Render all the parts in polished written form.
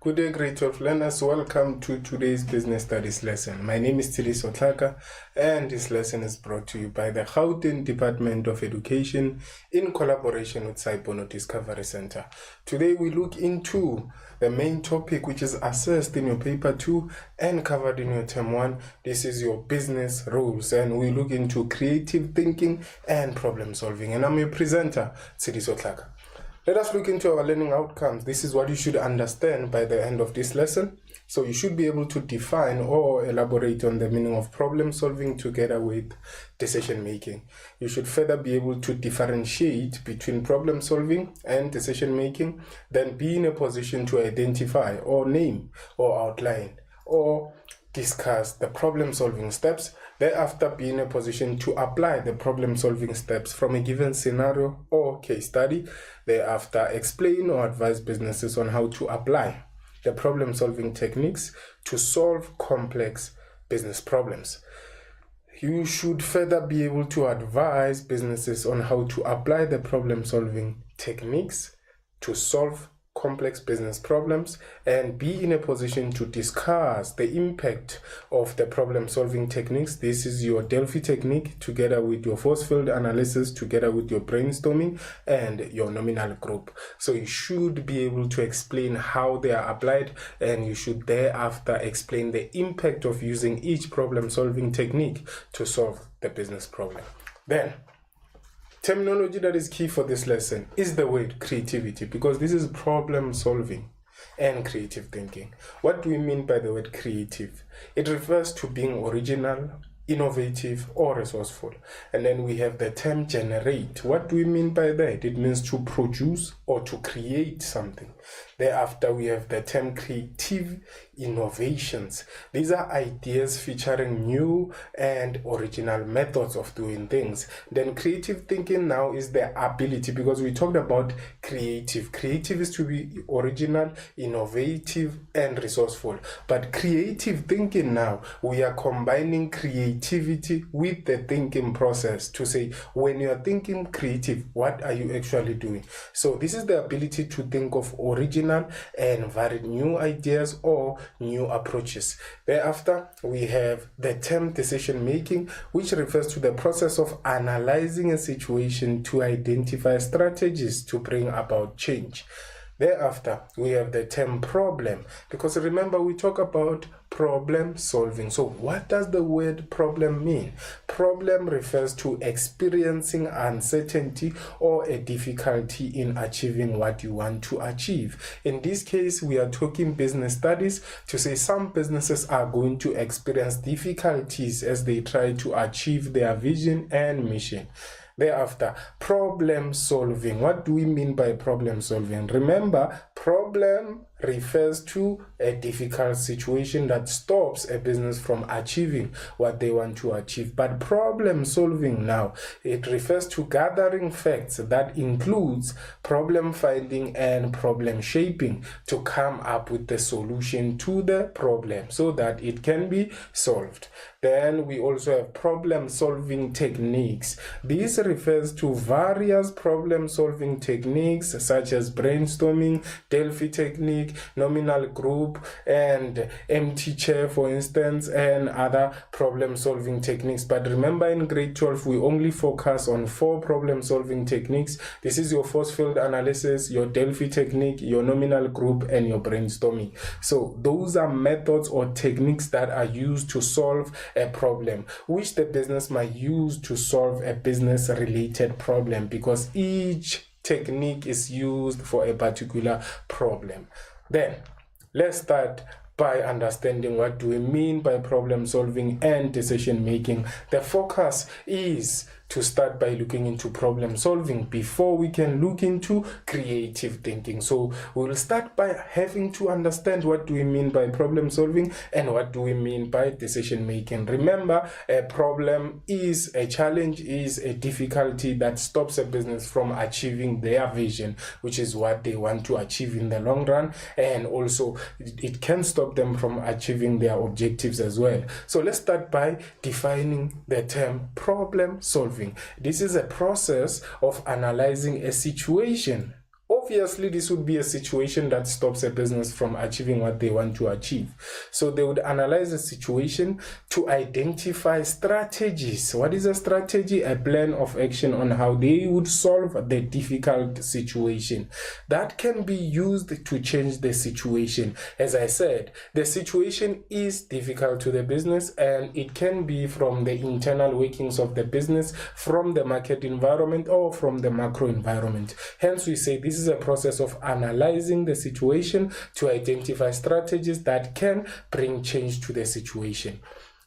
Good day, grade 12 learners. Welcome to today's business studies lesson. My name is Tili Sotlaka, and this lesson is brought to you by the Gauteng Department of Education in collaboration with Saipono Discovery Center. Today we look into the main topic, which is assessed in your paper 2 and covered in your term 1. This is your business rules, and we look into creative thinking and problem solving. And I'm your presenter, Tili Sotlaka. Let us look into our learning outcomes. This is what you should understand by the end of this lesson. So you should be able to define or elaborate on the meaning of problem solving together with decision making. You should further be able to differentiate between problem solving and decision making, then be in a position to identify or name or outline or discuss the problem solving steps, thereafter be in a position to apply the problem solving steps from a given scenario or case study, thereafter explain or advise businesses on how to apply the problem solving techniques to solve complex business problems. You should further be able to advise businesses on how to apply the problem solving techniques to solve complex business problems and be in a position to discuss the impact of the problem solving techniques. This is your Delphi technique together with your force field analysis, together with your brainstorming and your nominal group. So you should be able to explain how they are applied, and you should thereafter explain the impact of using each problem solving technique to solve the business problem. Then terminology that is key for this lesson is the word creativity, because this is problem solving and creative thinking. What do we mean by the word creative? It refers to being original, innovative, or resourceful. And then we have the term generate. What do we mean by that? It means to produce or to create something. Thereafter, we have the term creative innovations. These are ideas featuring new and original methods of doing things. Then creative thinking now is the ability, because we talked about creative. Creative is to be original, innovative, and resourceful. But creative thinking now, we are combining creativity with the thinking process to say, when you are thinking creative, what are you actually doing? So this is the ability to think of original and varied new ideas or new approaches. Thereafter, we have the term decision making, which refers to the process of analyzing a situation to identify strategies to bring about change. Thereafter, we have the term problem, because remember we talk about problem solving. So what does the word problem mean? Problem refers to experiencing uncertainty or a difficulty in achieving what you want to achieve. In this case, we are talking business studies to say some businesses are going to experience difficulties as they try to achieve their vision and mission. Thereafter, problem solving. What do we mean by problem solving? Remember, problem refers to a difficult situation that stops a business from achieving what they want to achieve. But problem solving now, it refers to gathering facts that includes problem finding and problem shaping to come up with the solution to the problem so that it can be solved. Then we also have problem solving techniques. This refers to various problem solving techniques such as brainstorming, Delphi technique, nominal group, and empty chair, for instance, and other problem solving techniques. But remember, in grade 12 we only focus on 4 problem solving techniques. This is your force field analysis, your Delphi technique, your nominal group, and your brainstorming. So those are methods or techniques that are used to solve a problem, which the business might use to solve a business related problem, because each technique is used for a particular problem. Then let's start by understanding what do we mean by problem solving and decision making. The focus is to start by looking into problem solving before we can look into creative thinking. So we'll start by having to understand what do we mean by problem solving and what do we mean by decision making. Remember, a problem is a challenge, is a difficulty that stops a business from achieving their vision, which is what they want to achieve in the long run, and also it can stop them from achieving their objectives as well. So let's start by defining the term problem solving. This is a process of analyzing a situation of obviously this would be a situation that stops a business from achieving what they want to achieve. So they would analyze the situation to identify strategies. What is a strategy? A plan of action on how they would solve the difficult situation. That can be used to change the situation. As I said, the situation is difficult to the business, and it can be from the internal workings of the business, from the market environment, or from the macro environment. Hence, we say this is a process of analyzing the situation to identify strategies that can bring change to the situation.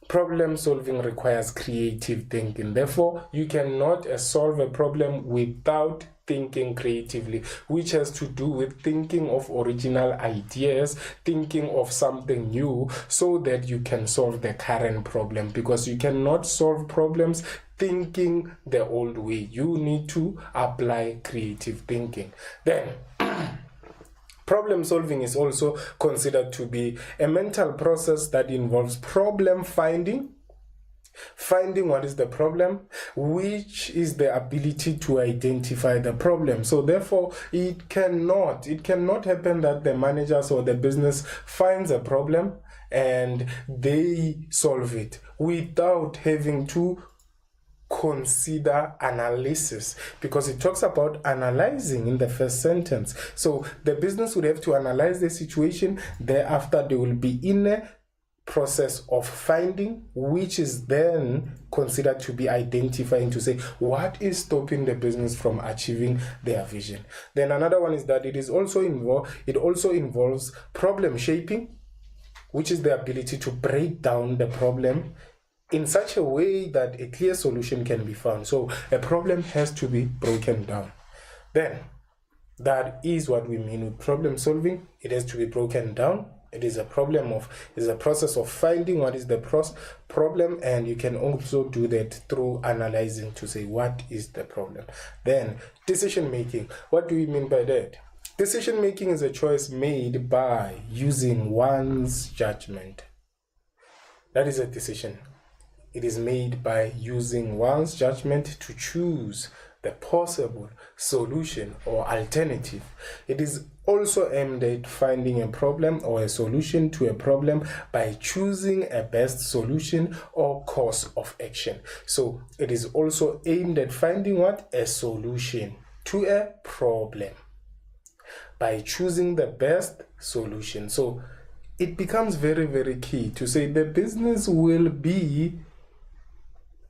Problem solving requires creative thinking. Therefore, you cannot solve a problem without thinking creatively, which has to do with thinking of original ideas, thinking of something new, so that you can solve the current problem, because you cannot solve problems thinking the old way. You need to apply creative thinking. Then problem solving is also considered to be a mental process that involves problem finding what is the problem, which is the ability to identify the problem. So therefore, it cannot happen that the managers or the business finds a problem and they solve it without having to consider analysis, because it talks about analyzing in the first sentence. So the business would have to analyze the situation. Thereafter, they will be in a process of finding, which is then considered to be identifying, to say what is stopping the business from achieving their vision. Then another one is that it also involves problem shaping, which is the ability to break down the problem in such a way that a clear solution can be found. So a problem has to be broken down. Then that is what we mean with problem solving. It has to be broken down. It is a process of finding what is the problem, and you can also do that through analyzing to say what is the problem. Then decision making. What do we mean by that? Decision making is a choice made by using one's judgment. That is a decision. It is made by using one's judgment to choose the possible solution or alternative. It is also aimed at finding a problem or a solution to a problem by choosing a best solution or course of action. So it is also aimed at finding what? A solution to a problem by choosing the best solution. So it becomes very, very key to say the business will be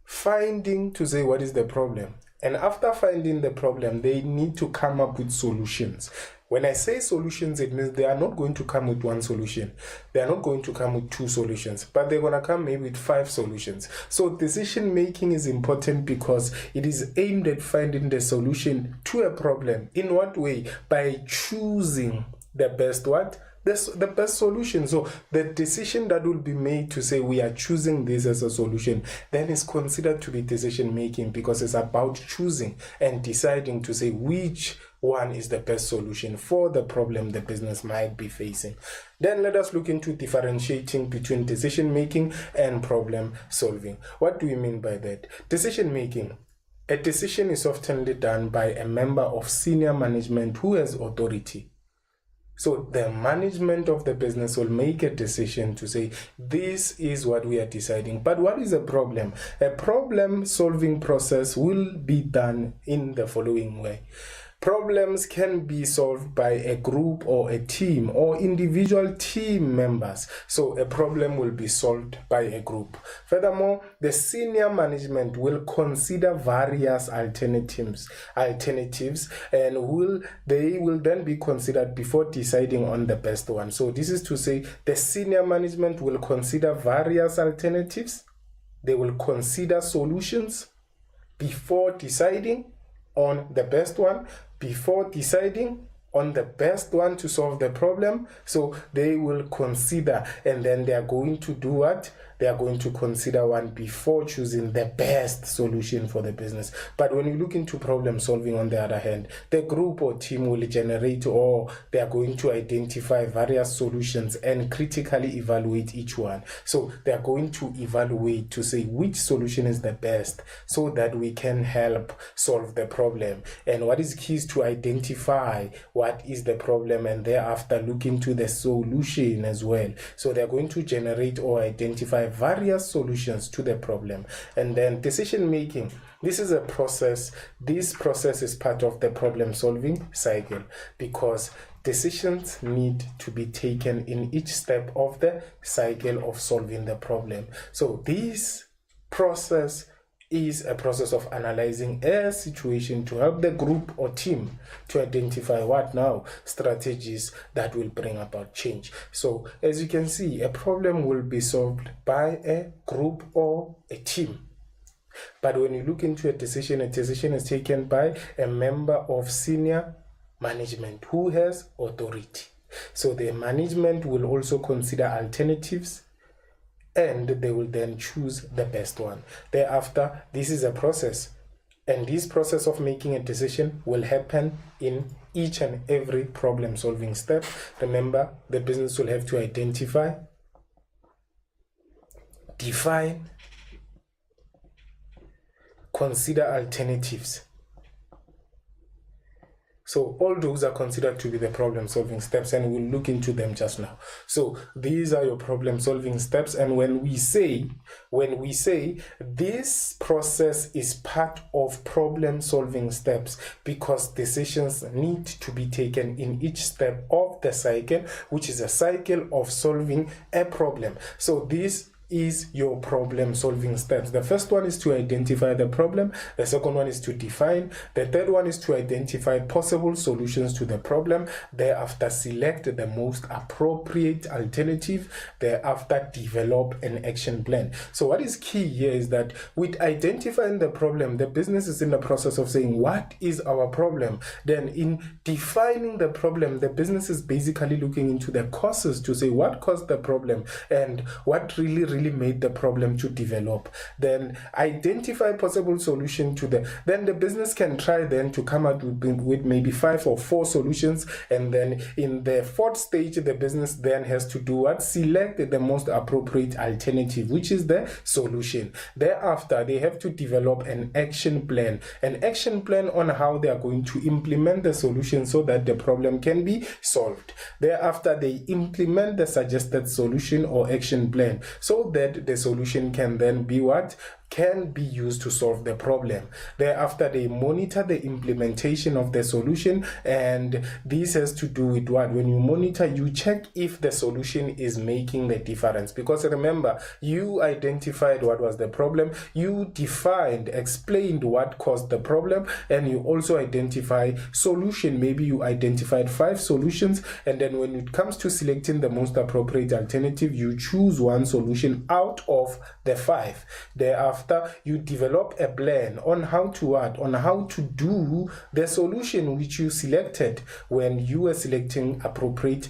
finding to say what is the problem. And after finding the problem, they need to come up with solutions. When I say solutions, it means they are not going to come with one solution. They are not going to come with two solutions, but they're going to come maybe with 5 solutions. So decision making is important because it is aimed at finding the solution to a problem. In what way? By choosing the best what? The best solution. So the decision that will be made to say we are choosing this as a solution then is considered to be decision making, because it's about choosing and deciding to say which one is the best solution for the problem the business might be facing. Then let us look into differentiating between decision making and problem solving. What do we mean by that? Decision making. A decision is often done by a member of senior management who has authority. So the management of the business will make a decision to say, this is what we are deciding. But what is a problem? A problem solving process will be done in the following way. Problems can be solved by a group or a team or individual team members. So a problem will be solved by a group. Furthermore, the senior management will consider various alternatives and they will then be considered before deciding on the best one. So this is to say the senior management will consider various alternatives. They will consider solutions before deciding on the best one, before deciding on the best one to solve the problem. So they will consider, and then they are going to do what? they are going to consider one before choosing the best solution for the business. But when you look into problem solving, on the other hand, the group or team will generate, or they are going to identify various solutions and critically evaluate each one. So they are going to evaluate to say which solution is the best so that we can help solve the problem. And what is key is to identify what is the problem and thereafter look into the solution as well. So they're going to generate or identify various solutions to the problem. And then decision making. This is a process. This process is part of the problem solving cycle because decisions need to be taken in each step of the cycle of solving the problem. So this process is a process of analyzing a situation to help the group or team to identify what now strategies that will bring about change. So as you can see, a problem will be solved by a group or a team. But when you look into a decision is taken by a member of senior management who has authority. So the management will also consider alternatives and they will then choose the best one. Thereafter, this is a process, and this process of making a decision will happen in each and every problem solving step. Remember, the business will have to identify, define, consider alternatives. So all those are considered to be the problem solving steps, and we'll look into them just now. So these are your problem solving steps, and when we say this process is part of problem solving steps because decisions need to be taken in each step of the cycle, which is a cycle of solving a problem. So this is your problem solving steps. The first one is to identify the problem. The second one is to define. The third one is to identify possible solutions to the problem. Thereafter, select the most appropriate alternative. Thereafter, develop an action plan. So what is key here is that with identifying the problem, the business is in the process of saying, what is our problem? Then in defining the problem, the business is basically looking into the causes to say what caused the problem and what really made the problem to develop. Then identify possible solution to then the business can try then to come out with maybe 5 or 4 solutions, and then in the fourth stage the business then has to do what? Select the most appropriate alternative, which is the solution. Thereafter, they have to develop an action plan on how they are going to implement the solution so that the problem can be solved. Thereafter, they implement the suggested solution or action plan so that the solution can then be what? Can be used to solve the problem. Thereafter, they monitor the implementation of the solution, and this has to do with what? When you monitor, you check if the solution is making the difference, because remember, you identified what was the problem, you explained what caused the problem, and you also identify solution. Maybe you identified 5 solutions, and then when it comes to selecting the most appropriate alternative, you choose one solution out of the 5. Thereafter, you develop a plan on how to do the solution which you selected when you were selecting appropriate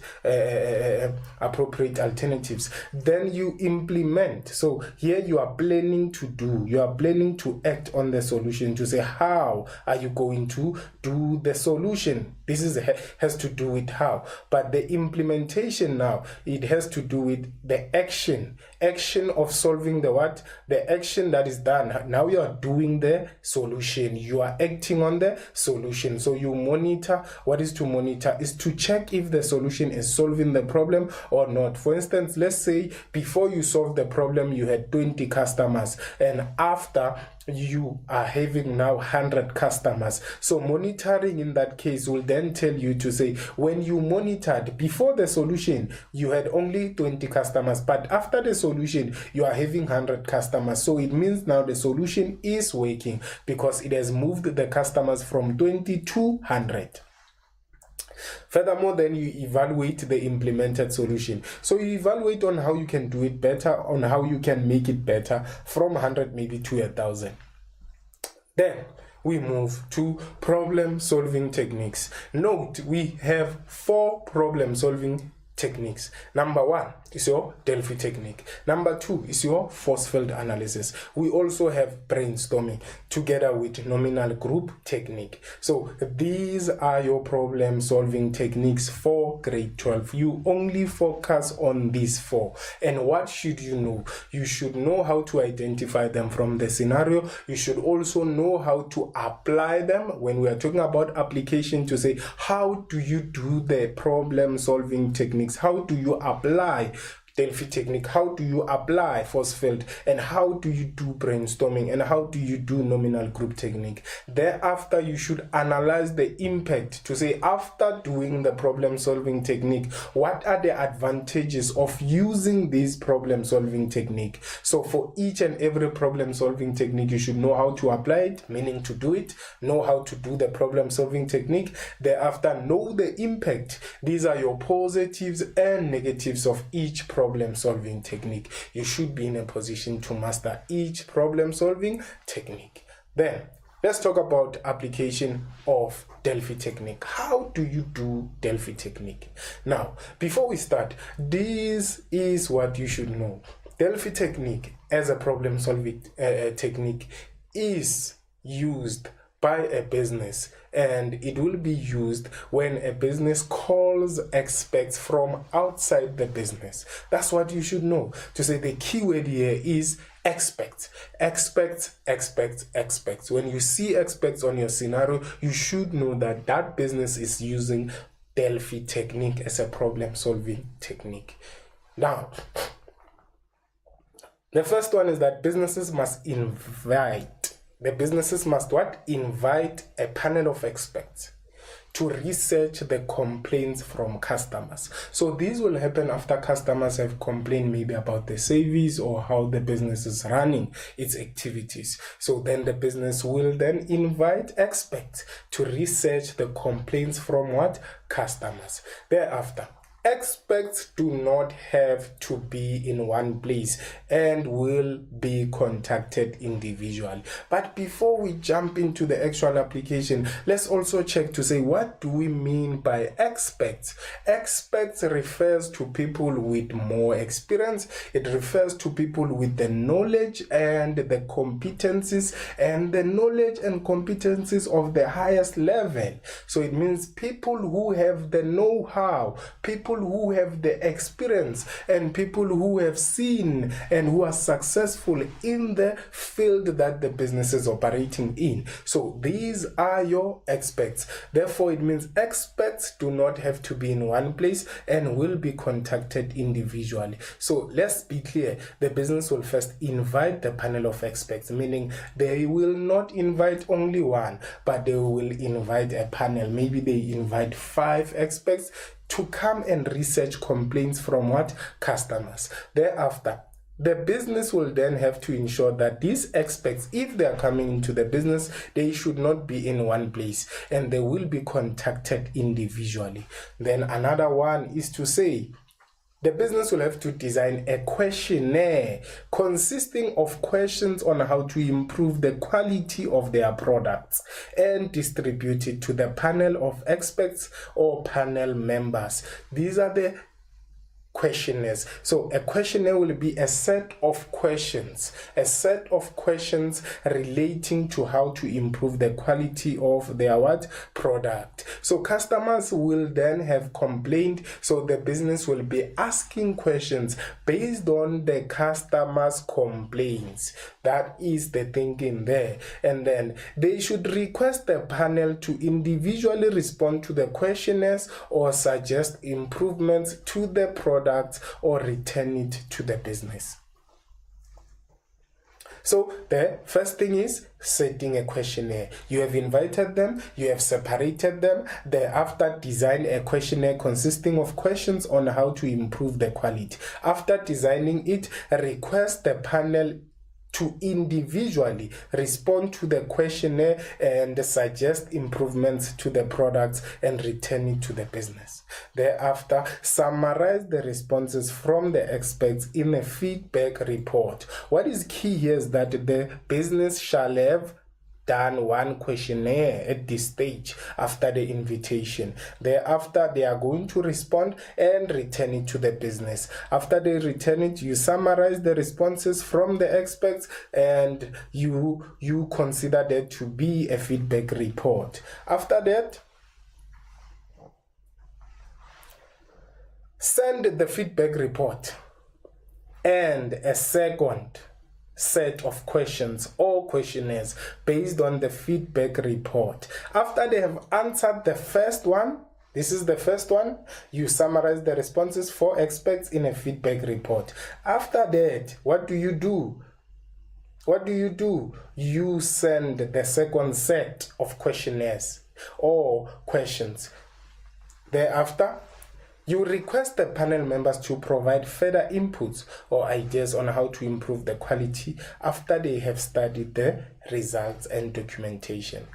alternatives. Then you implement. So here you are planning to act on the solution to say, how are you going to do the solution? This has to do with how, but the implementation now, it has to do with the action of solving the action that is done. Now you are doing the solution, you are acting on the solution. So you monitor. What is to monitor is to check if the solution is solving the problem or not. For instance, let's say before you solve the problem you had 20 customers, and after you are having now 100 customers. So monitoring in that case will then tell you to say, when you monitored before the solution you had only 20 customers, but after the solution you are having 100 customers. So it means now the solution is working because it has moved the customers from 20 to 100. Furthermore, then you evaluate the implemented solution. So you evaluate on how you can do it better, on how you can make it better from 100 maybe to 1,000. Then we move to problem solving techniques. Note, we have 4 problem solving techniques. Number 1 is your Delphi technique. Number 2 is your force field analysis. We also have brainstorming together with nominal group technique. So these are your problem solving techniques for grade 12. You only focus on these 4. And what should you know? You should know how to identify them from the scenario. You should also know how to apply them. When we are talking about application, to say, how do you do the problem solving techniques? How do you apply Delphi technique? How do you apply force field? And how do you do brainstorming? And how do you do nominal group technique? Thereafter, you should analyze the impact to say, after doing the problem solving technique, what are the advantages of using this problem solving technique? So for each and every problem solving technique, you should know how to apply it, meaning to do it, know how to do the problem solving technique. Thereafter, know the impact. These are your positives and negatives of each problem solving technique. You should be in a position to master each problem solving technique. Then let's talk about application of Delphi technique. How do you do Delphi technique? Now, before we start, this is what you should know. Delphi technique as a problem solving technique is used by a business, and it will be used when a business calls experts from outside the business. That's what you should know. To say the key word here is experts. Experts. When you see experts on your scenario, you should know that that business is using Delphi technique as a problem solving technique. Now, the first one is that businesses must invite a panel of experts to research the complaints from customers. So this will happen after customers have complained maybe about the service or how the business is running its activities. So then the business will then invite experts to research the complaints from what? Customers. Thereafter, experts do not have to be in one place and will be contacted individually. But before we jump into the actual application, let's also check to say, what do we mean by experts? Experts refers to people with more experience. It refers to people with the knowledge and the competencies and the knowledge and competencies of the highest level. So it means people who have the know-how, people who have the experience, and people who have seen and who are successful in the field that the business is operating in. So these are your experts. Therefore, it means experts do not have to be in one place and will be contacted individually. So let's be clear. The business will first invite the panel of experts, meaning they will not invite only one, but they will invite a panel. Maybe they invite 5 experts to come and research complaints from what? Customers. Thereafter, the business will then have to ensure that these experts, if they are coming into the business, they should not be in one place and they will be contacted individually. Then another one is to say, the business will have to design a questionnaire consisting of questions on how to improve the quality of their products and distribute it to the panel of experts or panel members. These are the questionnaires. So a questionnaire will be a set of questions relating to how to improve the quality of their what? Product. So customers will then have complained, so the business will be asking questions based on the customers' complaints. That is the thinking there. And then they should request the panel to individually respond to the questionnaires or suggest improvements to the product or return it to the business. So the first thing is setting a questionnaire. You have invited them, you have separated them. Thereafter, design a questionnaire consisting of questions on how to improve the quality. After designing it, request the panel to individually respond to the questionnaire and suggest improvements to the products and return it to the business. Thereafter, summarize the responses from the experts in a feedback report. What is key here is that the business shall have done one questionnaire at this stage after the invitation. Thereafter, they are going to respond and return it to the business. After they return it, you summarize the responses from the experts and you consider that to be a feedback report. After that, send the feedback report and a second set of questions or questionnaires based on the feedback report. After they have answered the first one, this is the first one, you summarize the responses for experts in a feedback report. After that, what do you do? You send the second set of questionnaires or questions. Thereafter, you request the panel members to provide further inputs or ideas on how to improve the quality after they have studied the results and documentation.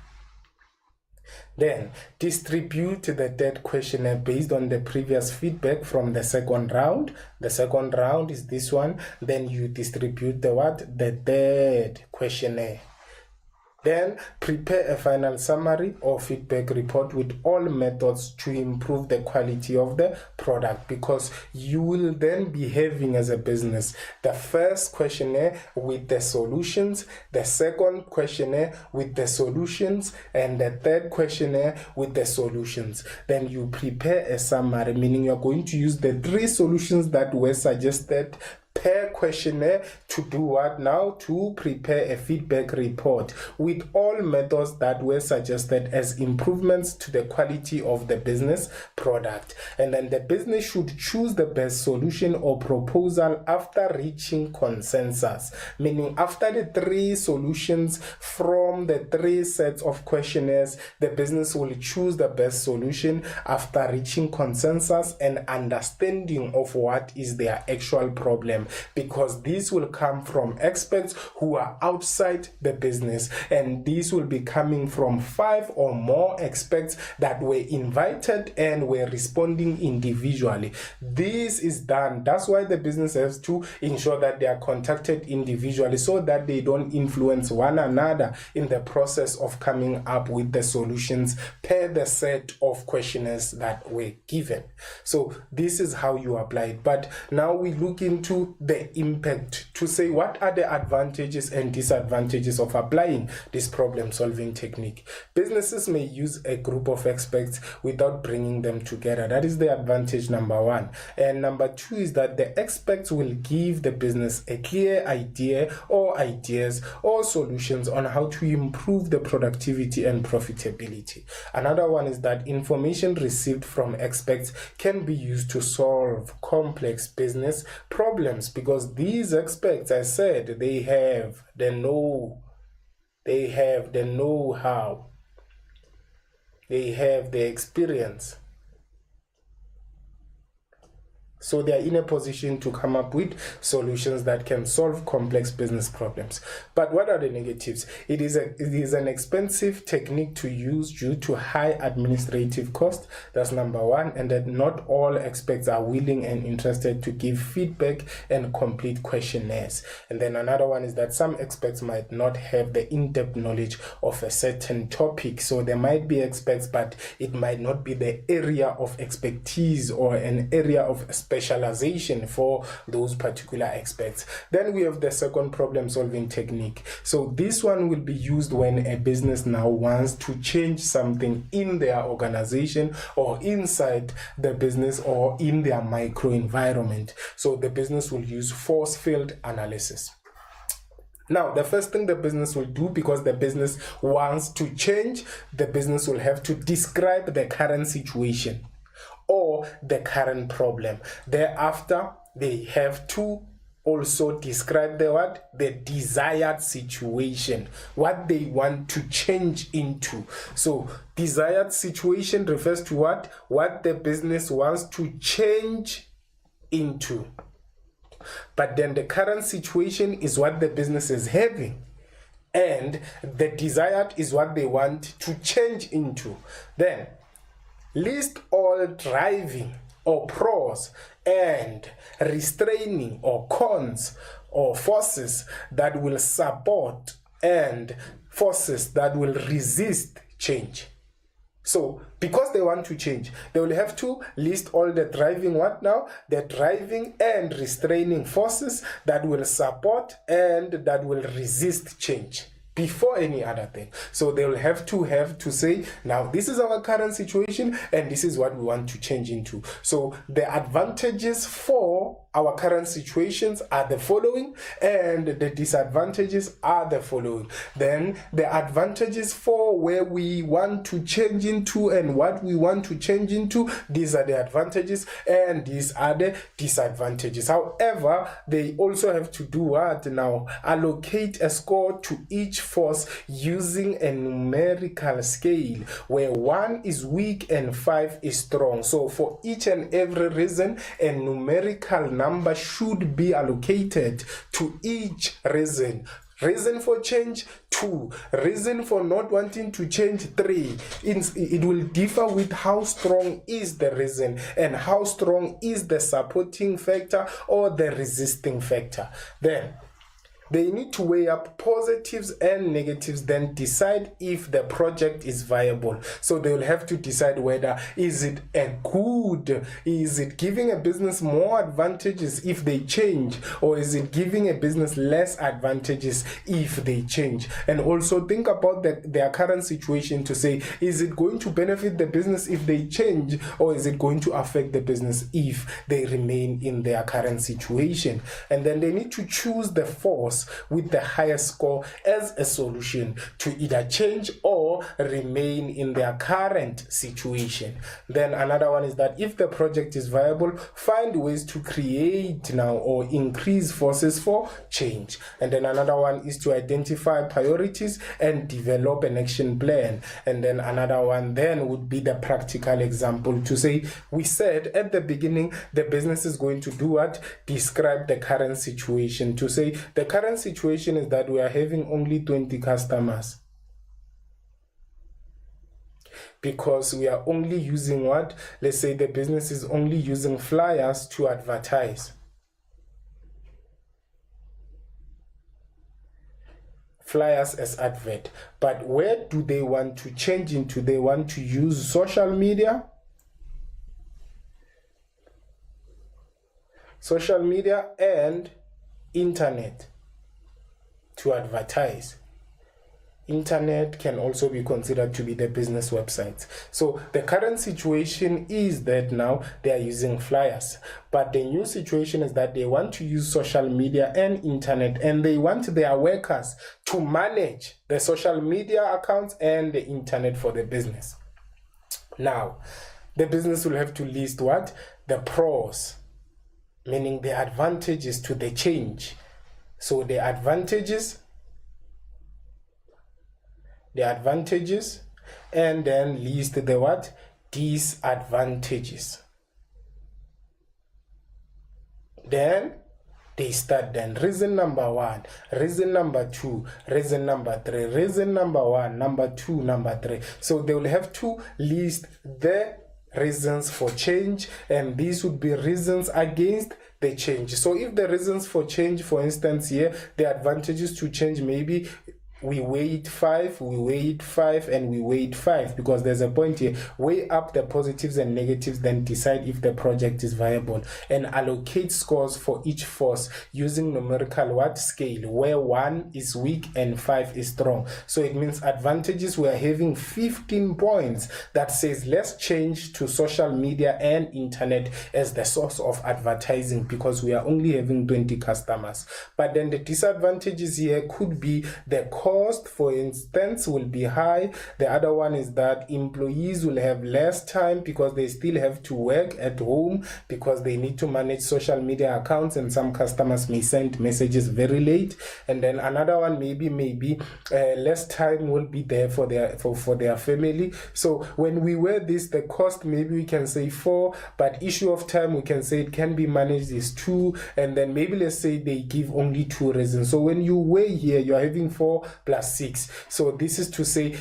Then, distribute the third questionnaire based on the previous feedback from the second round. The second round is this one. Then you distribute the third questionnaire. Then prepare a final summary or feedback report with all methods to improve the quality of the product, because you will then be having as a business the first questionnaire with the solutions, the second questionnaire with the solutions, and the third questionnaire with the solutions. Then you prepare a summary, meaning you're going to use the 3 solutions that were suggested per questionnaire to do what now? To prepare a feedback report with all methods that were suggested as improvements to the quality of the business product. And then the business should choose the best solution or proposal after reaching consensus, meaning after the 3 solutions from the 3 sets of questionnaires, the business will choose the best solution after reaching consensus and understanding of what is their actual problem, because these will come from experts who are outside the business, and these will be coming from 5 or more experts that were invited and were responding individually. This is done. That's why the business has to ensure that they are contacted individually so that they don't influence one another in the process of coming up with the solutions per the set of questionnaires that were given. So this is how you apply it. But now we look into the impact to say what are the advantages and disadvantages of applying this problem solving technique. Businesses may use a group of experts without bringing them together. That is the advantage number 1. And number 2 is that the experts will give the business a clear idea or ideas or solutions on how to improve the productivity and profitability. Another one is that information received from experts can be used to solve complex business problems, because these experts, I said, they have the know-how, they have the experience. So they are in a position to come up with solutions that can solve complex business problems. But what are the negatives? It is an expensive technique to use due to high administrative cost. That's number 1. And that not all experts are willing and interested to give feedback and complete questionnaires. And then another one is that some experts might not have the in-depth knowledge of a certain topic. So there might be experts, but it might not be the area of expertise or an area of specialization for those particular experts. Then we have the second problem solving technique. So this one will be used when a business now wants to change something in their organization or inside the business or in their micro environment. So the business will use force field analysis. Now, the first thing the business will do, because the business wants to change, the business will have to describe the current situation or the current problem. Thereafter, they have to also describe the desired situation, what they want to change into. So desired situation refers to what the business wants to change into. But then the current situation is what the business is having, and the desired is what they want to change into. Then list all driving or pros and restraining or cons or forces that will support and forces that will resist change. So because they want to change, they will have to list all the driving the driving and restraining forces that will support and that will resist change before any other thing. So they will have to say, now this is our current situation and this is what we want to change into. So the advantages for our current situations are the following, and the disadvantages are the following. Then the advantages for where we want to change into and what we want to change into, these are the advantages and these are the disadvantages. However, they also have to do what now? Allocate a score to each force using a numerical scale where 1 is weak and 5 is strong. So for each and every reason, a numerical number should be allocated to each reason. Reason for change 2, reason for not wanting to change 3. It will differ with how strong is the reason and how strong is the supporting factor or the resisting factor. Then they need to weigh up positives and negatives, then decide if the project is viable. So they will have to decide whether is it giving a business more advantages if they change, or is it giving a business less advantages if they change. And also think about their current situation to say, is it going to benefit the business if they change, or is it going to affect the business if they remain in their current situation. And then they need to choose the force with the highest score as a solution to either change or remain in their current situation. Then another one is that if the project is viable, find ways to create now or increase forces for change. And then another one is to identify priorities and develop an action plan. And then another one then would be the practical example to say, we said at the beginning the business is going to do what? Describe the current situation. To say the current situation is that we are having only 20 customers because we are only using what? Let's say the business is only using flyers to advertise. Flyers as advert. But where do they want to change into? They want to use social media. Social media and internet to advertise. Internet can also be considered to be the business websites. So the current situation is that now they are using flyers, but the new situation is that they want to use social media and internet, and they want their workers to manage the social media accounts and the internet for the business. Now, the business will have to list what? The pros, meaning the advantages to the change. So the advantages, and then list the what? Disadvantages. Then they start then reason number 1, reason number 2, reason number 3, reason number 1, number 2, number 3. So they will have to list the reasons for change, and these would be reasons against the change. So if the reasons for change, for instance here, the advantages to change, maybe we weight 5, and we weight 5, because there's a point here. Weigh up the positives and negatives, then decide if the project is viable, and allocate scores for each force using numerical what? Scale, where 1 is weak and 5 is strong. So it means advantages, we are having 15 points that says let's change to social media and internet as the source of advertising because we are only having 20 customers. But then the disadvantages here could be the cost, for instance, will be high. The other one is that employees will have less time because they still have to work at home because they need to manage social media accounts, and some customers may send messages very late. And then another one maybe less time will be there for their family. So when we weigh this, the cost maybe we can say 4, but issue of time we can say it can be managed is 2, and then maybe let's say they give only 2 reasons. So when you weigh here, you're having 4 plus 6. So this is to say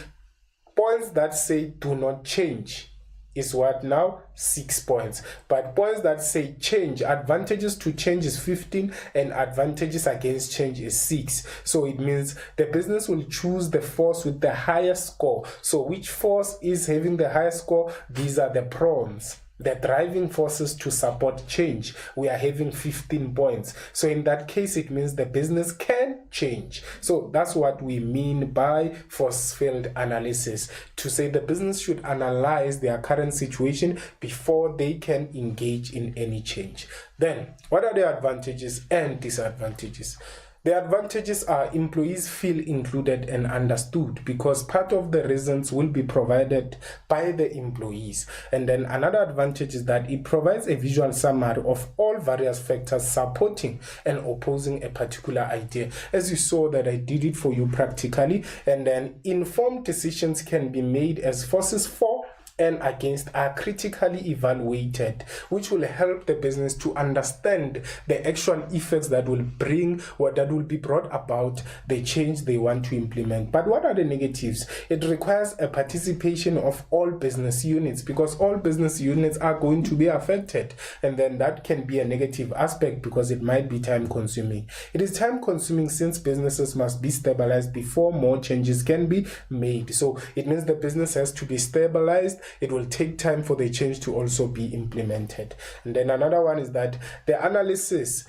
points that say do not change. is what now? 6 points. But points that say change, advantages to change is 15 and advantages against change is 6. So it means the business will choose the force with the highest score. So which force is having the highest score? These are the pros, the driving forces to support change. We are having 15 points. So in that case, it means the business can change. So that's what we mean by force field analysis, to say the business should analyze their current situation before they can engage in any change. Then, what are the advantages and disadvantages? The advantages are employees feel included and understood, because part of the reasons will be provided by the employees. And then another advantage is that it provides a visual summary of all various factors supporting and opposing a particular idea. As you saw that I did it for you practically, and then informed decisions can be made as forces for and against are critically evaluated, which will help the business to understand the actual effects that will bring or that will be brought about the change they want to implement. But what are the negatives? It requires a participation of all business units, because all business units are going to be affected, and then that can be a negative aspect because it might be time consuming. It is time consuming since businesses must be stabilized before more changes can be made. So it means the business has to be stabilized. It will take time for the change to also be implemented. And then another one is that the analysis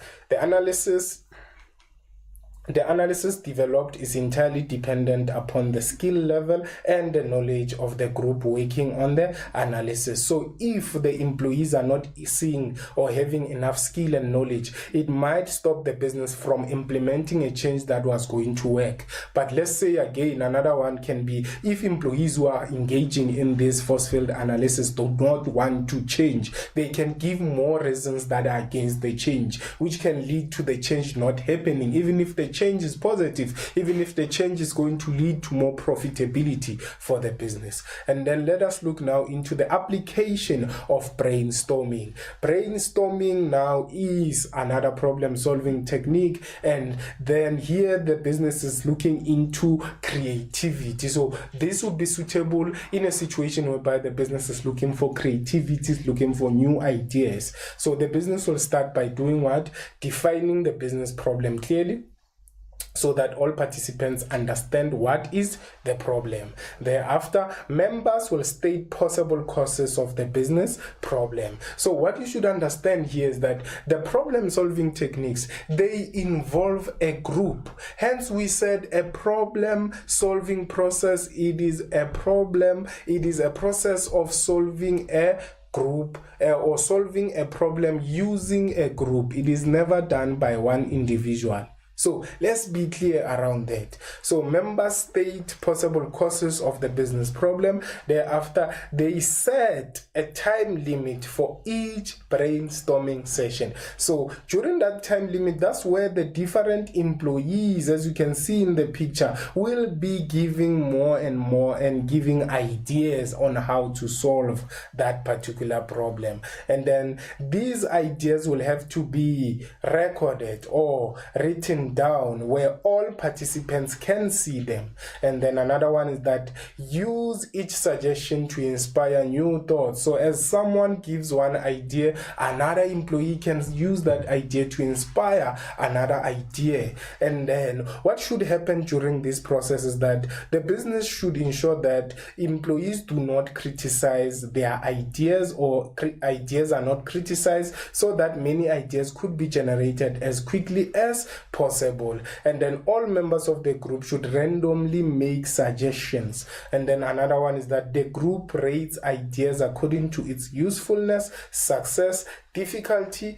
developed is entirely dependent upon the skill level and the knowledge of the group working on the analysis. So if the employees are not seeing or having enough skill and knowledge, it might stop the business from implementing a change that was going to work. But let's say again, another one can be if employees who are engaging in this force field analysis do not want to change, they can give more reasons that are against the change, which can lead to the change not happening, even if the change is positive, even if the change is going to lead to more profitability for the business. And then let us look now into the application of brainstorming. Brainstorming now is another problem solving technique, and then here the business is looking into creativity. So this would be suitable in a situation whereby the business is looking for creativity, is looking for new ideas. So the business will start by doing what? Defining the business problem clearly, so that all participants understand what is the problem. Thereafter, members will state possible causes of the business problem. So what you should understand here is that the problem solving techniques, they involve a group. Hence we said a problem solving process, it is a process of solving a group or solving a problem using a group. It is never done by one individual. So let's be clear around that. So members state possible causes of the business problem. Thereafter, they set a time limit for each brainstorming session. So during that time limit, that's where the different employees, as you can see in the picture, will be giving more and more and giving ideas on how to solve that particular problem. And then these ideas will have to be recorded or written down where all participants can see them. And then another one is that use each suggestion to inspire new thoughts. So as someone gives one idea, another employee can use that idea to inspire another idea. And then what should happen during this process is that the business should ensure that employees do not criticize their ideas, or ideas are not criticized, so that many ideas could be generated as quickly as possible. And then all members of the group should randomly make suggestions. And then another one is that the group rates ideas according to its usefulness, success, difficulty,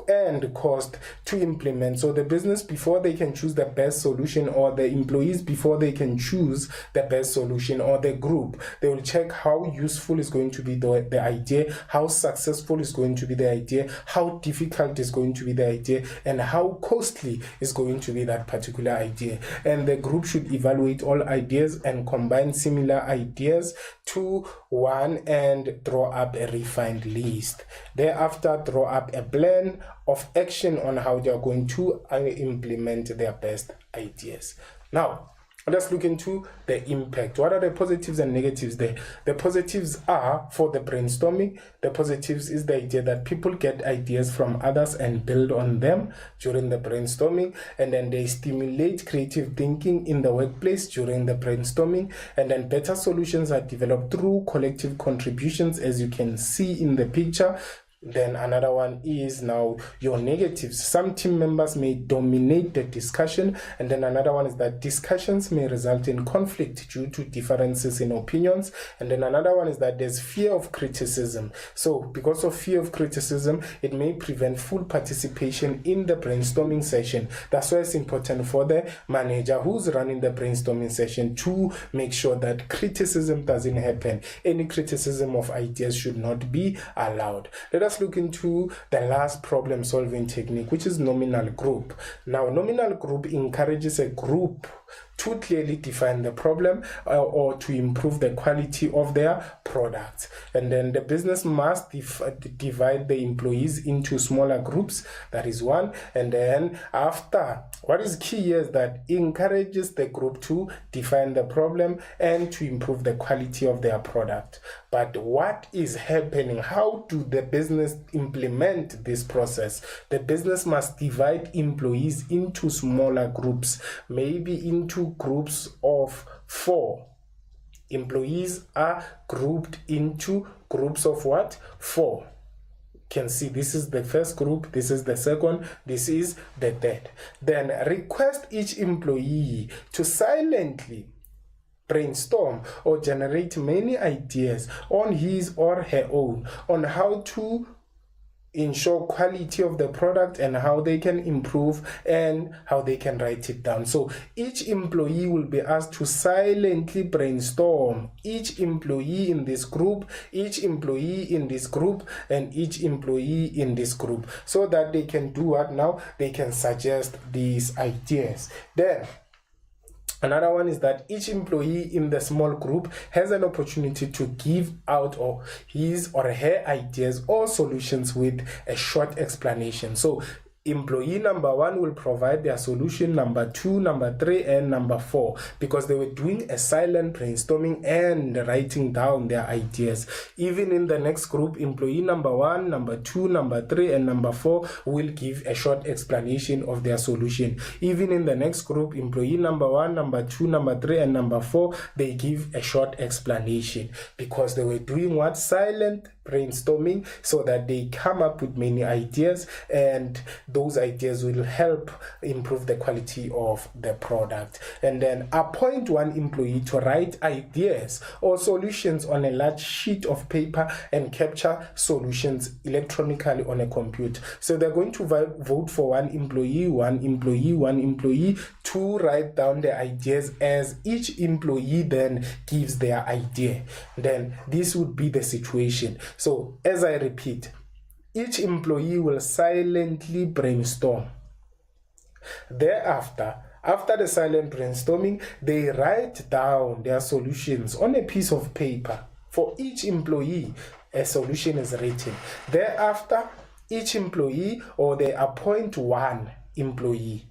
and cost to implement. So the business, before they can choose the best solution, or the employees before they can choose the best solution, or the group, they will check how useful is going to be the idea, how successful is going to be the idea, how difficult is going to be the idea, and how costly is going to be that particular idea. And the group should evaluate all ideas and combine similar ideas to one and draw up a refined list. Thereafter, draw up a plan of action on how they are going to implement their best ideas. Now, Let's look into the impact. What are the positives and negatives there? The positives are for the brainstorming. The positives is the idea that people get ideas from others and build on them during the brainstorming, and then they stimulate creative thinking in the workplace during the brainstorming, and then better solutions are developed through collective contributions, as you can see in the picture. Then another one is now your negatives. Some team members may dominate the discussion, and then another one is that discussions may result in conflict due to differences in opinions, and then another one is that there's fear of criticism. So because of fear of criticism, it may prevent full participation in the brainstorming session. That's why it's important for the manager who's running the brainstorming session to make sure that criticism doesn't happen. Any criticism of ideas should not be allowed. Let us look into the last problem solving technique, which is nominal group. Now, nominal group encourages a group to clearly define the problem or to improve the quality of their products. And then the business must divide the employees into smaller groups. That is one. And then after, what is key here is that encourages the group to define the problem and to improve the quality of their product. But what is happening? How do the business implement this process? The business must divide employees into smaller groups, maybe into groups of 4. Employees are grouped into groups of what? 4. You can see this is the first group, this is the second, this is the third. Then request each employee to silently brainstorm or generate many ideas on his or her own on how to ensure quality of the product and how they can improve and how they can write it down. So each employee will be asked to silently brainstorm. Each employee in this group, each employee in this group, and each employee in this group, so that they can do what now? They can suggest these ideas. Then another one is that each employee in the small group has an opportunity to give out or his or her ideas or solutions with a short explanation. So employee number 1 will provide their solution, number 2, number 3, and number 4, because they were doing a silent brainstorming and writing down their ideas. Even in the next group, employee number 1, number 2, number 3, and number 4 will give a short explanation of their solution. Even in the next group, employee number 1, number 2, number 3, and number 4, they give a short explanation, because they were doing what? Silent brainstorming, so that they come up with many ideas, and those ideas will help improve the quality of the product. And then appoint one employee to write ideas or solutions on a large sheet of paper and capture solutions electronically on a computer. So they're going to vote for one employee to write down the ideas, as each employee then gives their idea. Then this would be the situation. So as I repeat, each employee will silently brainstorm. Thereafter, after the silent brainstorming, they write down their solutions on a piece of paper. For each employee, a solution is written. Thereafter, each employee, or they appoint one employee,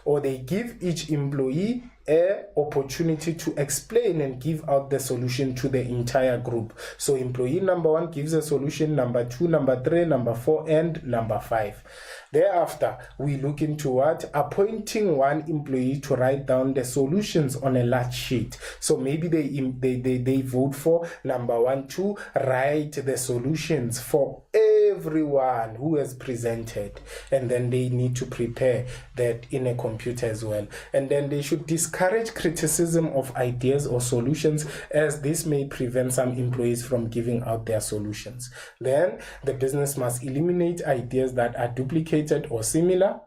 or they give each employee an opportunity to explain and give out the solution to the entire group. So employee number 1 gives a solution, number 2, number 3, number 4, and number 5. Thereafter, we look into what? Appointing one employee to write down the solutions on a large sheet. So maybe they vote for number 1 to write the solutions for everyone who has presented, and then they need to prepare that in a computer as well. And then they should discourage criticism of ideas or solutions, as this may prevent some employees from giving out their solutions. Then the business must eliminate ideas that are duplicated or similar.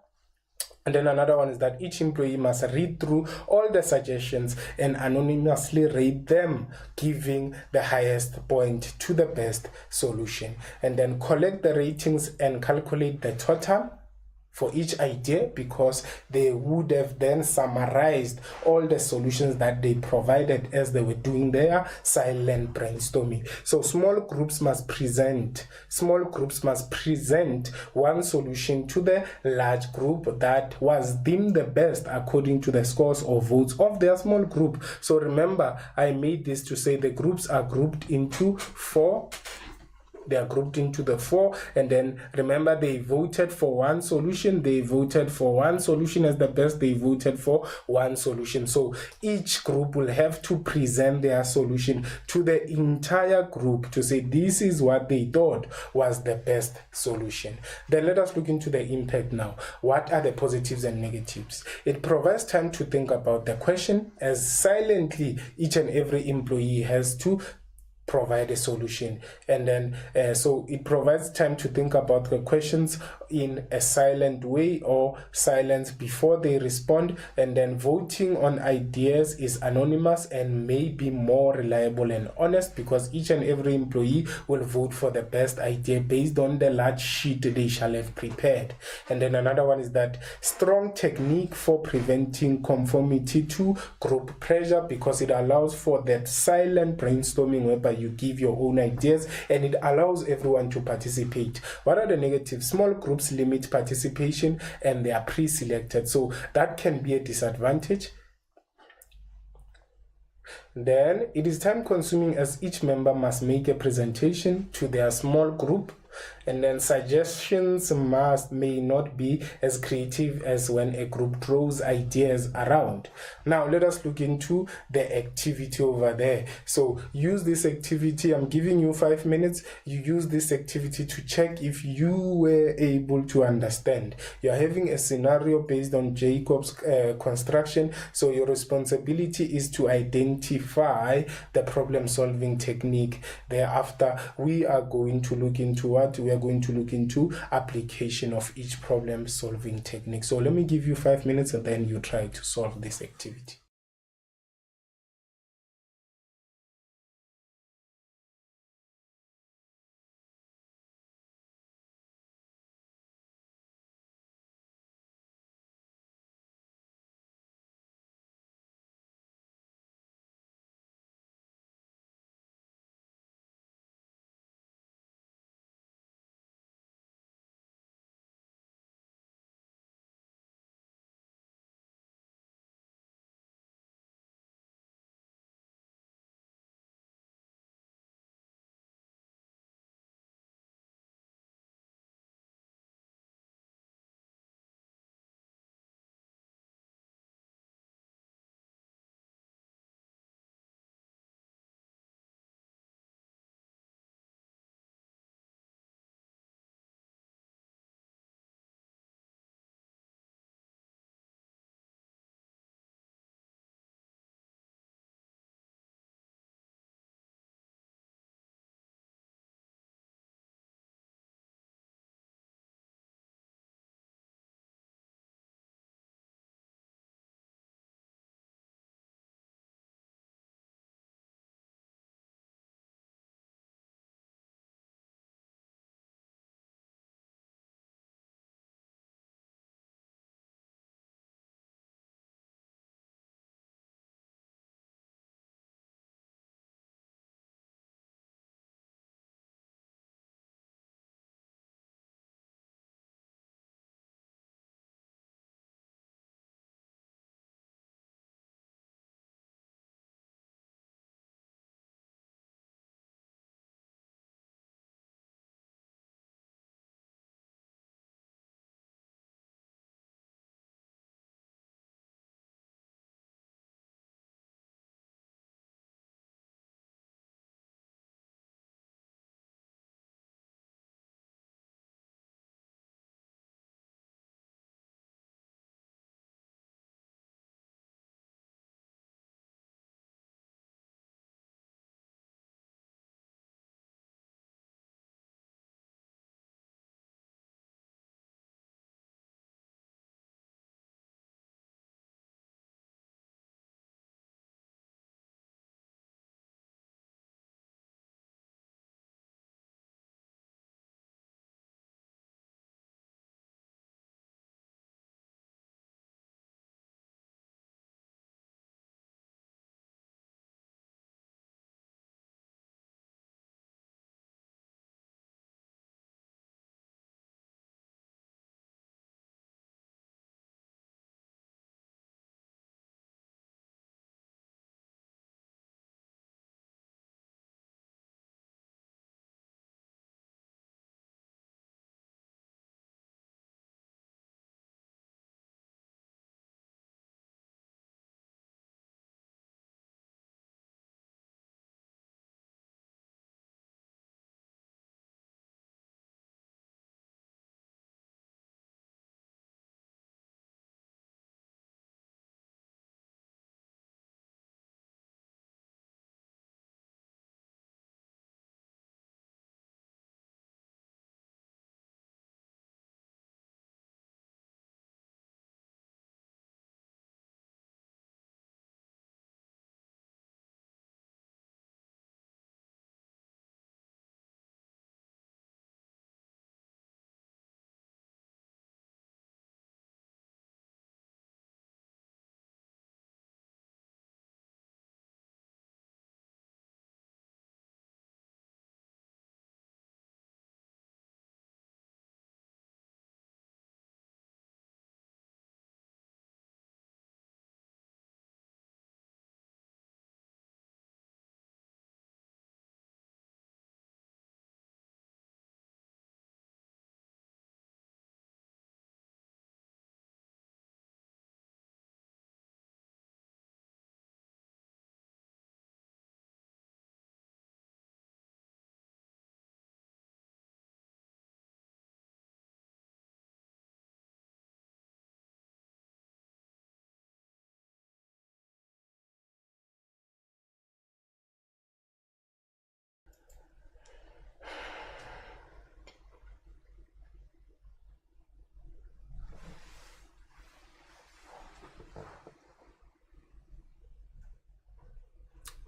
And then another one is that each employee must read through all the suggestions and anonymously rate them, giving the highest point to the best solution. And then collect the ratings and calculate the total. for each idea, because they would have then summarized all the solutions that they provided as they were doing their silent brainstorming. So small groups must present one solution to the large group that was deemed the best according to the scores or votes of their small group. So remember, I made this to say the groups are grouped into four. They are grouped into the four, and then remember, they voted for one solution. They voted for one solution as the best. They voted for one solution. So each group will have to present their solution to the entire group to say this is what they thought was the best solution. Then let us look into the impact now. What are the positives and negatives? It provides time to think about the question, as silently each and every employee has to provide a solution, and then so it provides time to think about the questions in a silent way or silence before they respond. And then voting on ideas is anonymous and may be more reliable and honest, because each and every employee will vote for the best idea based on the large sheet they shall have prepared. And then another one is that strong technique for preventing conformity to group pressure, because it allows for that silent brainstorming whereby you give your own ideas and it allows everyone to participate. What are the negatives? Small groups limit participation and they are pre-selected, so that can be a disadvantage. Then it is time consuming, as each member must make a presentation to their small group, and then suggestions may not be as creative as when a group throws ideas around. Now let us look into the activity over there. So use this activity. I'm giving you 5 minutes. You use this activity to check if you were able to understand. You're having a scenario based on Jacob's construction, so your responsibility is to identify the problem solving technique. Thereafter, we are going to look into what? We are going to look into application of each problem solving technique. So let me give you 5 minutes and then you try to solve this activity.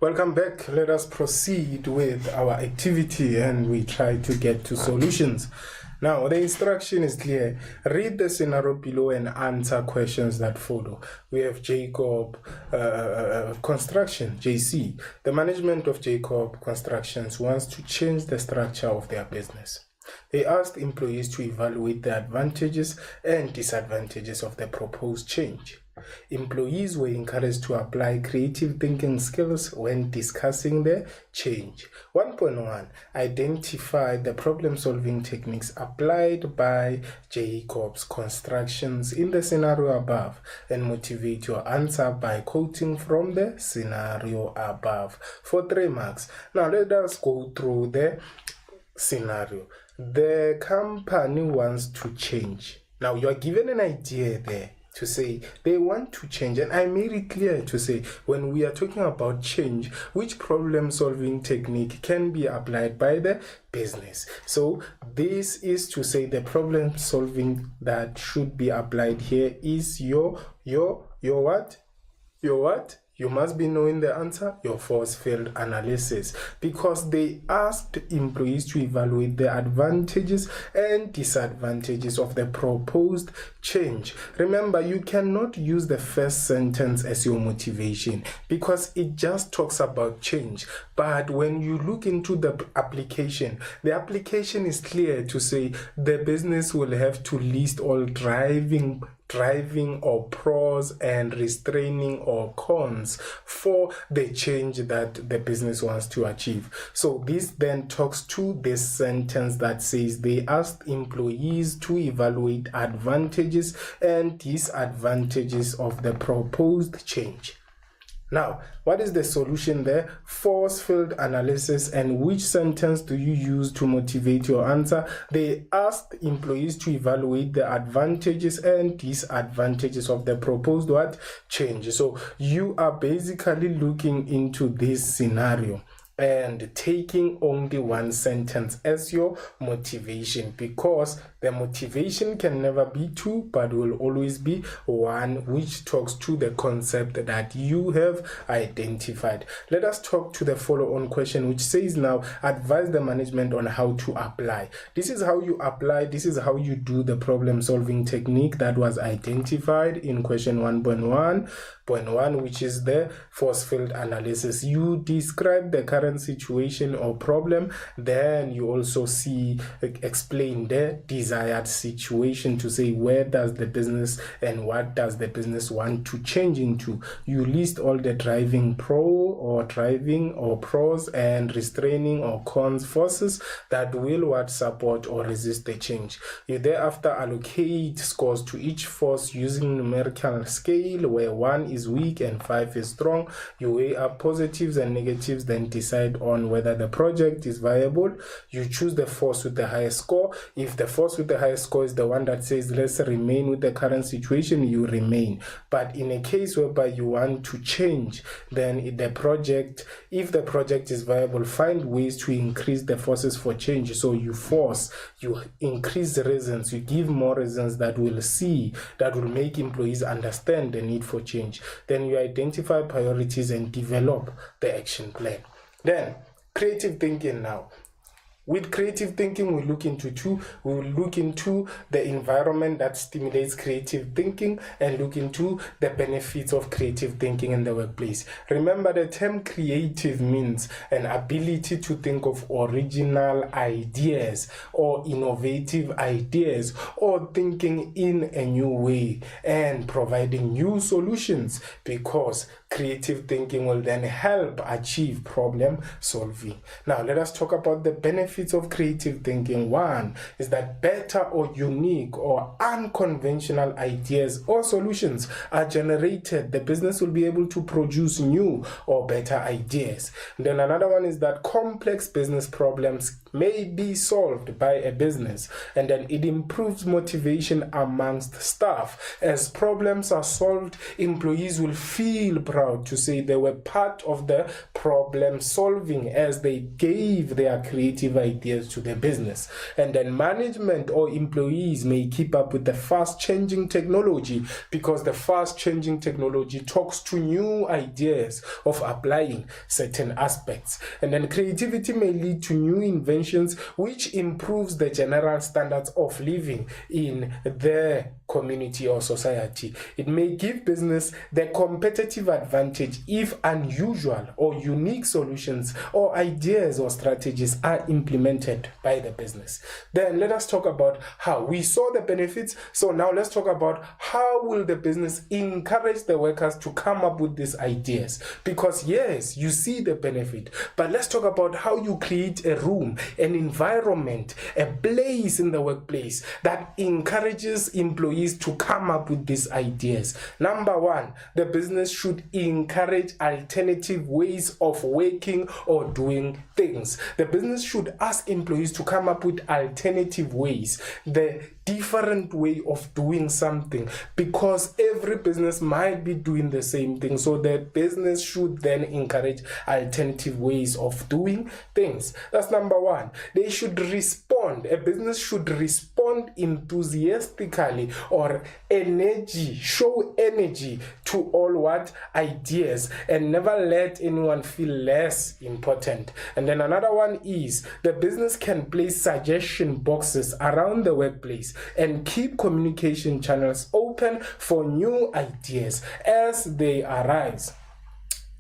Welcome back. Let us proceed with our activity and we try to get to solutions. Now, the instruction is clear. Read the scenario below and answer questions that follow. We have Jacob Construction, JC. The management of Jacob Constructions wants to change the structure of their business. They asked employees to evaluate the advantages and disadvantages of the proposed change. Employees were encouraged to apply creative thinking skills when discussing the change. 1.1. Identify the problem-solving techniques applied by Jacobs Constructions in the scenario above and motivate your answer by quoting from the scenario above for 3 marks. Now let us go through the scenario. The company wants to change. Now you are given an idea there to say they want to change, and I made it clear to say when we are talking about change, which problem solving technique can be applied by the business. So this is to say the problem solving that should be applied here is your what? You must be knowing the answer, your force field analysis, because they asked employees to evaluate the advantages and disadvantages of the proposed change. Remember, you cannot use the first sentence as your motivation because it just talks about change. But when you look into the application is clear to say the business will have to list all driving or pros and restraining or cons for the change that the business wants to achieve. So this then talks to this sentence that says they asked employees to evaluate advantages and disadvantages of the proposed change. Now, what is the solution there? Force field analysis. And which sentence do you use to motivate your answer? They asked employees to evaluate the advantages and disadvantages of the proposed what? Change. So you are basically looking into this scenario and taking only one sentence as your motivation, because the motivation can never be two but will always be one, which talks to the concept that you have identified. Let us talk to the follow-on question, which says now advise the management on how to apply. This is how you apply, this is how you do the problem solving technique that was identified in question 1.1, which is the force field analysis. You describe the current situation or problem, then you also explain the desired situation to say where does the business and what does the business want to change into. You list all the driving pros and restraining or cons forces that will support or resist the change. You thereafter allocate scores to each force using numerical scale where 1 is weak and 5 is strong. You weigh up positives and negatives, then decide on whether the project is viable. You choose the force with the highest score. If the force with the highest score is the one that says let's remain with the current situation, you remain. But in a case whereby you want to change, then if the project is viable, find ways to increase the forces for change. So you increase the reasons, you give more reasons that will make employees understand the need for change. Then you identify priorities and develop the action plan. Then creative thinking now. With creative thinking, we look into the environment that stimulates creative thinking and look into the benefits of creative thinking in the workplace. Remember, the term creative means an ability to think of original ideas or innovative ideas or thinking in a new way and providing new solutions, because creative thinking will then help achieve problem solving. Now, let us talk about the benefits of creative thinking. One is that better or unique or unconventional ideas or solutions are generated. The business will be able to produce new or better ideas. Then another one is that complex business problems may be solved by a business, and then it improves motivation amongst staff. As problems are solved, employees will feel proud to say they were part of the problem solving as they gave their creative ideas to the business. And then management or employees may keep up with the fast changing technology, because the fast changing technology talks to new ideas of applying certain aspects. And then creativity may lead to new inventions which improves the general standards of living in their community or society. It may give business the competitive advantage if unusual or unique solutions or ideas or strategies are implemented by the business. Then let us talk about how we saw the benefits. So now let's talk about how will the business encourage the workers to come up with these ideas, because yes, you see the benefit, but let's talk about how you create a room, an environment, a place in the workplace that encourages employees to come up with these ideas. Number one, the business should encourage alternative ways of working or doing things. The business should ask employees to come up with alternative ways, the different way of doing something, because every business might be doing the same thing. So the business should then encourage alternative ways of doing things. That's number one. They should respond. A business should respond enthusiastically or show energy to all what ideas, and never let anyone feel less important. And then another one is the business can place suggestion boxes around the workplace and keep communication channels open for new ideas as they arise.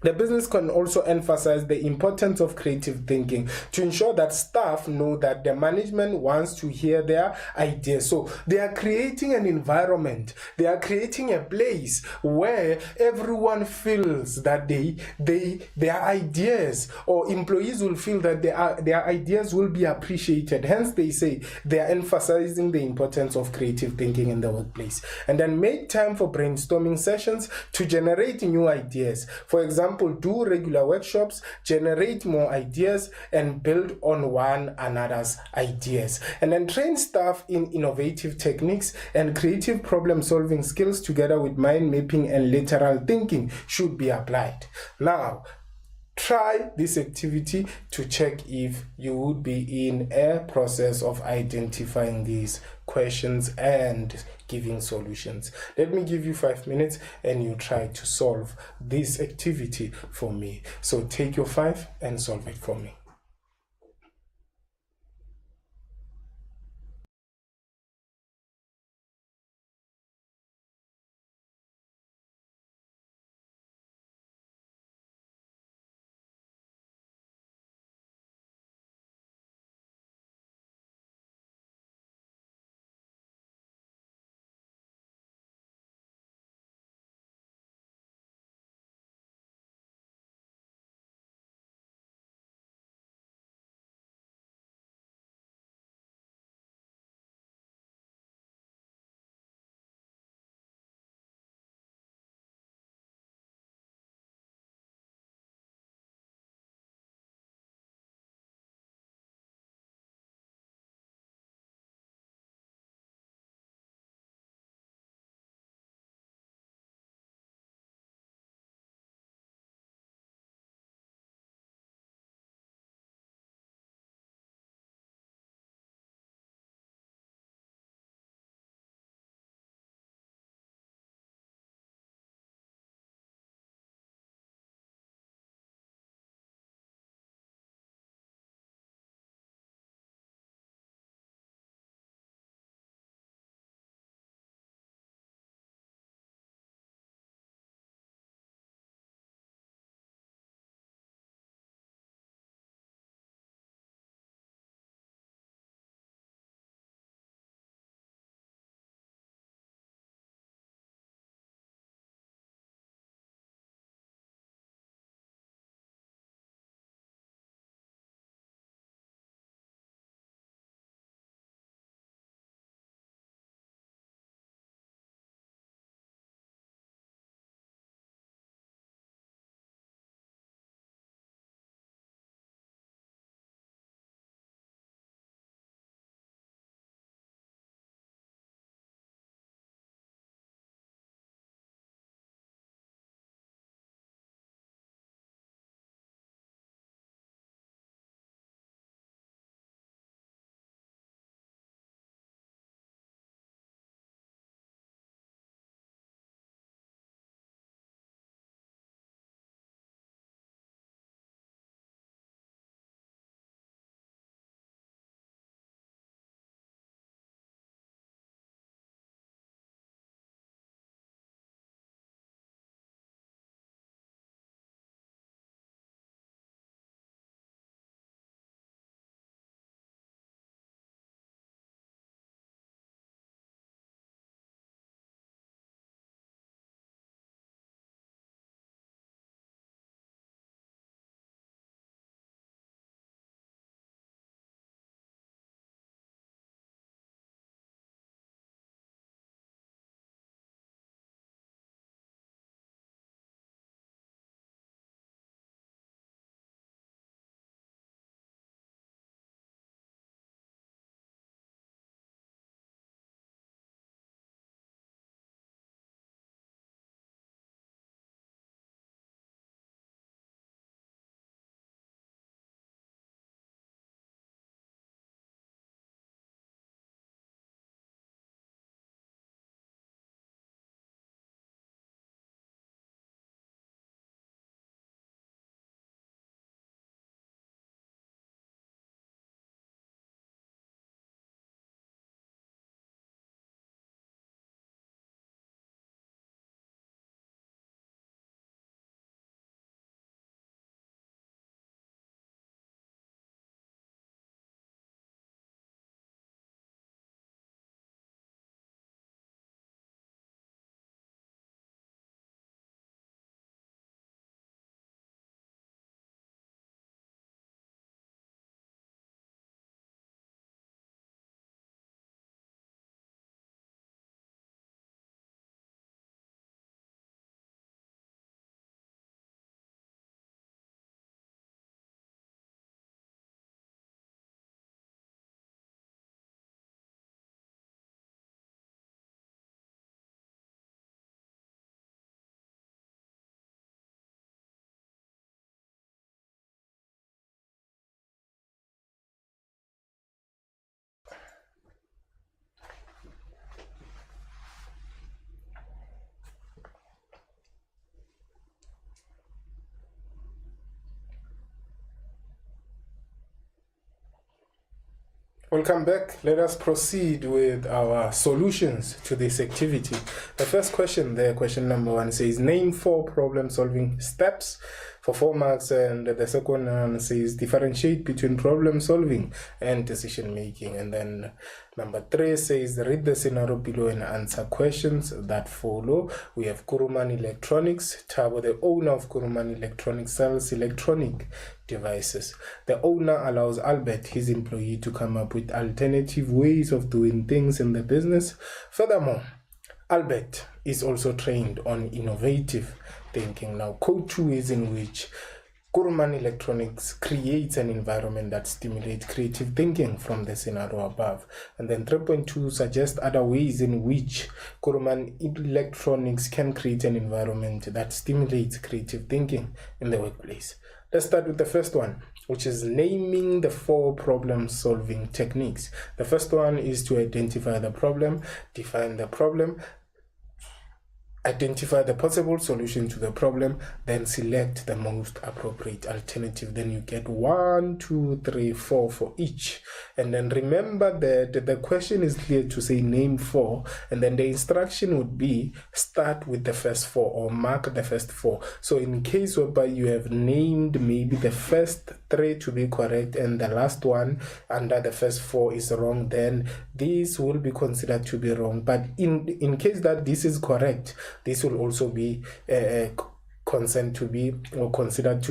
The business can also emphasize the importance of creative thinking to ensure that staff know that the management wants to hear their ideas. So they are creating an environment, they are creating a place where everyone feels that their ideas, or employees will feel that their ideas will be appreciated. Hence they say they are emphasizing the importance of creative thinking in the workplace. And then make time for brainstorming sessions to generate new ideas. For example, do regular workshops, generate more ideas, and build on one another's ideas. And then train staff in innovative techniques and creative problem solving skills together with mind mapping and lateral thinking should be applied. Now, try this activity to check if you would be in a process of identifying these questions and giving solutions. Let me give you 5 minutes and you try to solve this activity for me. So take your 5 and solve it for me. Welcome back. Let us proceed with our solutions to this activity. The first question there, question number 1, says name 4 problem-solving steps for 4 marks, and the second one says differentiate between problem-solving and decision-making. And then number 3 says read the scenario below and answer questions that follow. We have Kuruman Electronics. Thabo, the owner of Kuruman Electronics, sells electronic devices. The owner allows Albert, his employee, to come up with alternative ways of doing things in the business. Furthermore, Albert is also trained on innovative thinking. Now, code 2 is in which Kuruman Electronics creates an environment that stimulates creative thinking from the scenario above. And then 3.2 suggests other ways in which Kuruman Electronics can create an environment that stimulates creative thinking in the workplace. Let's start with the first one, which is naming the 4 problem-solving techniques. The first one is to identify the problem, define the problem, identify the possible solution to the problem, then select the most appropriate alternative. Then you get 1, 2, 3, 4 for each. And then remember that the question is clear to say name 4, and then the instruction would be start with the first 4 or mark the first 4. So in case whereby you have named maybe the first 3 to be correct and the last one under the first 4 is wrong, then this will be considered to be wrong. But in case that this is correct, this will also be considered to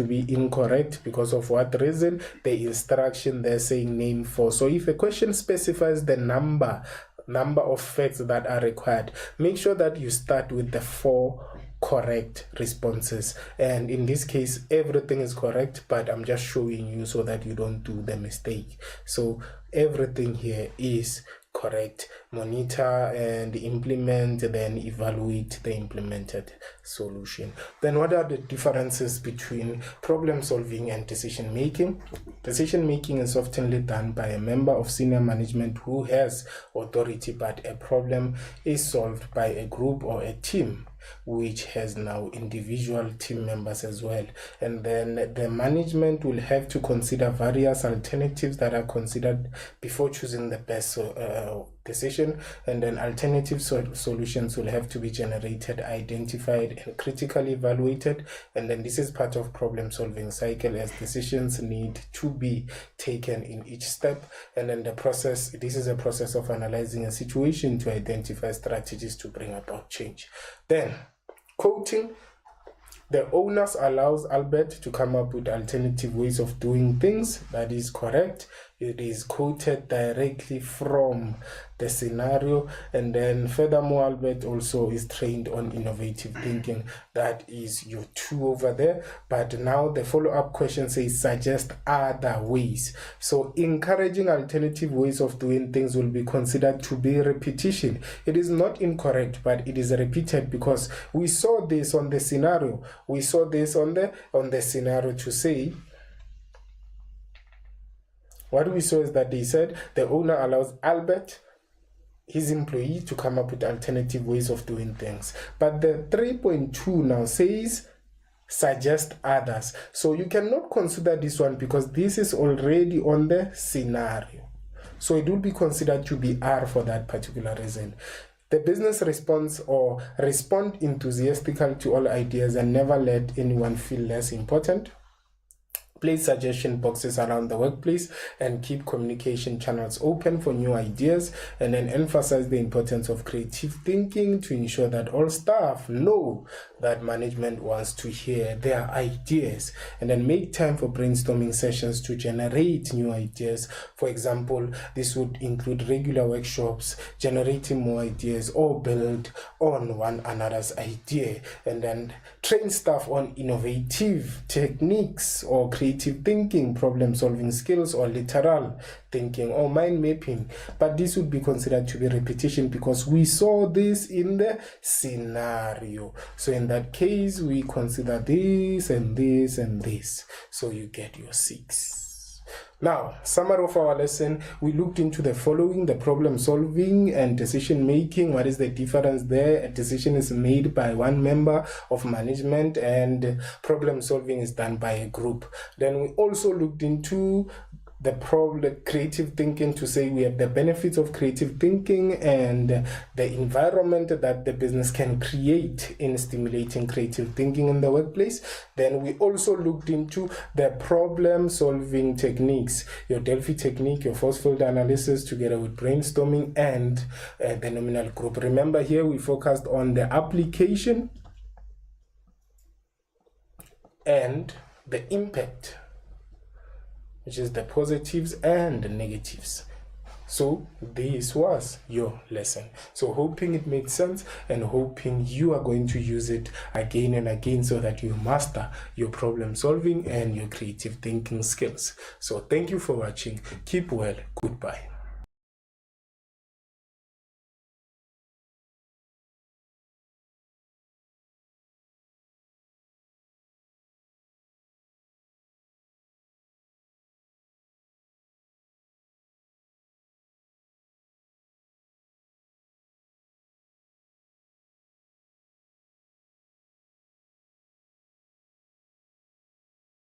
be incorrect. Because of what reason? The instruction they're saying name 4. So if a question specifies the number of facts that are required, make sure that you start with the 4 correct responses. And in this case, everything is correct, but I'm just showing you so that you don't do the mistake. So everything here is correct. Monitor and implement, then evaluate the implemented solution. Then what are the differences between problem solving and decision making? Decision making is often done by a member of senior management who has authority, but a problem is solved by a group or a team which has now individual team members as well. And then the management will have to consider various alternatives that are considered before choosing the best decision, and then alternative solutions will have to be generated, identified, and critically evaluated. And then this is part of problem solving cycle, as decisions need to be taken in each step. And then this is a process of analyzing a situation to identify strategies to bring about change. Then quoting, the owners allows Albert to come up with alternative ways of doing things. That is correct. It is quoted directly from the scenario. And then furthermore, Albert also is trained on innovative thinking. That is your 2 over there. But now the follow-up question says suggest other ways. So encouraging alternative ways of doing things will be considered to be repetition. It is not incorrect, but it is repeated because we saw this on the scenario. We saw this on the scenario to say, what we saw is that they said the owner allows Albert, his employee, to come up with alternative ways of doing things. But the 3.2 now says suggest others. So you cannot consider this one because this is already on the scenario. So it will be considered to be R for that particular reason. The business response or respond enthusiastically to all ideas and never let anyone feel less important. Place suggestion boxes around the workplace and keep communication channels open for new ideas, and then emphasize the importance of creative thinking to ensure that all staff know that management wants to hear their ideas, and then make time for brainstorming sessions to generate new ideas. For example, this would include regular workshops, generating more ideas, or build on one another's idea, and then train staff on innovative techniques or creative thinking, problem solving skills, or literal thinking or mind mapping. But this would be considered to be repetition because we saw this in the scenario. So in that case, we consider this and this and this. So you get your 6. Now, summary of our lesson, we looked into the following: the problem solving and decision making. What is the difference there? A decision is made by one member of management and problem solving is done by a group. Then we also looked into the problem, creative thinking, to say we have the benefits of creative thinking and the environment that the business can create in stimulating creative thinking in the workplace. Then we also looked into the problem solving techniques, your Delphi technique, your force field analysis together with brainstorming, and the nominal group. Remember, here we focused on the application and the impact, which is the positives and the negatives. So this was your lesson. So hoping it made sense and hoping you are going to use it again and again so that you master your problem solving and your creative thinking skills. So thank you for watching. Keep well. Goodbye.